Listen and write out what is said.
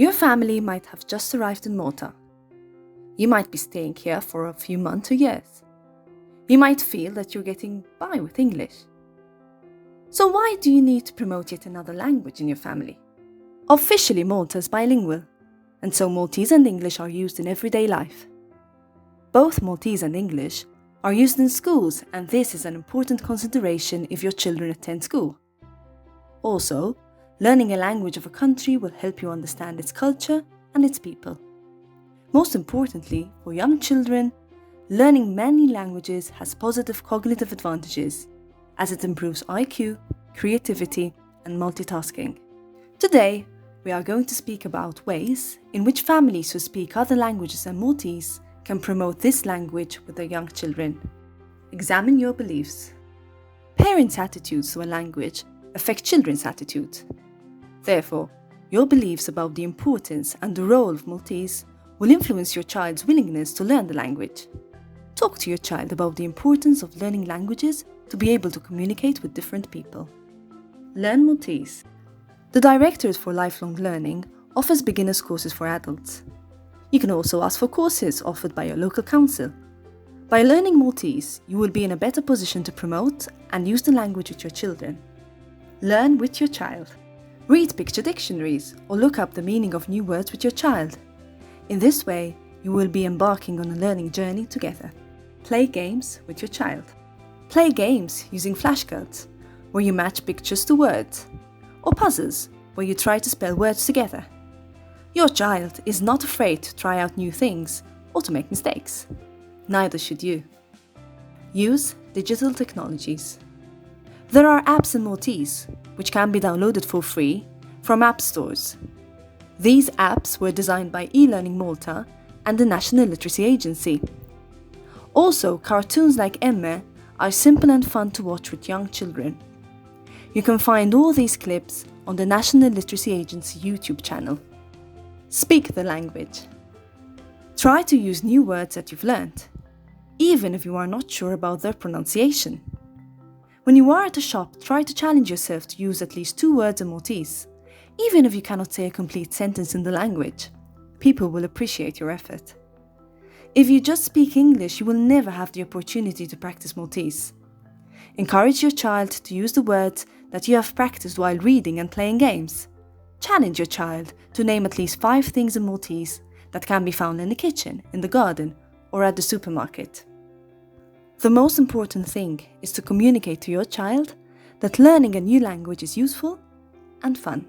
Your family might have just arrived in Malta. You might be staying here for a few months or years. You might feel that you're getting by with English. So why do you need to promote yet another language in your family? Officially, Malta is bilingual, and so Maltese and English are used in everyday life. Both Maltese and English are used in schools, and this is an important consideration if your children attend school. Also, learning a language of a country will help you understand its culture and its people. Most importantly, for young children, learning many languages has positive cognitive advantages, as it improves IQ, creativity, and multitasking. Today, we are going to speak about ways in which families who speak other languages than Maltese can promote this language with their young children. Examine your beliefs. Parents' attitudes to a language affect children's attitudes. Therefore, your beliefs about the importance and the role of Maltese will influence your child's willingness to learn the language. Talk to your child about the importance of learning languages to be able to communicate with different people. Learn Maltese. The Directorate for Lifelong Learning offers beginners courses for adults. You can also ask for courses offered by your local council. By learning Maltese, you will be in a better position to promote and use the language with your children. Learn with your child. Read picture dictionaries or look up the meaning of new words with your child. In this way, you will be embarking on a learning journey together. Play games with your child. Play games using flashcards, where you match pictures to words, or puzzles, where you try to spell words together. Your child is not afraid to try out new things or to make mistakes. Neither should you. Use digital technologies. There are apps in Maltese, which can be downloaded for free from app stores. These apps were designed by eLearning Malta and the National Literacy Agency. Also, cartoons like Emme are simple and fun to watch with young children. You can find all these clips on the National Literacy Agency YouTube channel. Speak the language. Try to use new words that you've learned, even if you are not sure about their pronunciation. When you are at a shop, try to challenge yourself to use at least 2 words in Maltese, even if you cannot say a complete sentence in the language. People will appreciate your effort. If you just speak English, you will never have the opportunity to practice Maltese. Encourage your child to use the words that you have practiced while reading and playing games. Challenge your child to name at least 5 things in Maltese that can be found in the kitchen, in the garden, or at the supermarket. The most important thing is to communicate to your child that learning a new language is useful and fun.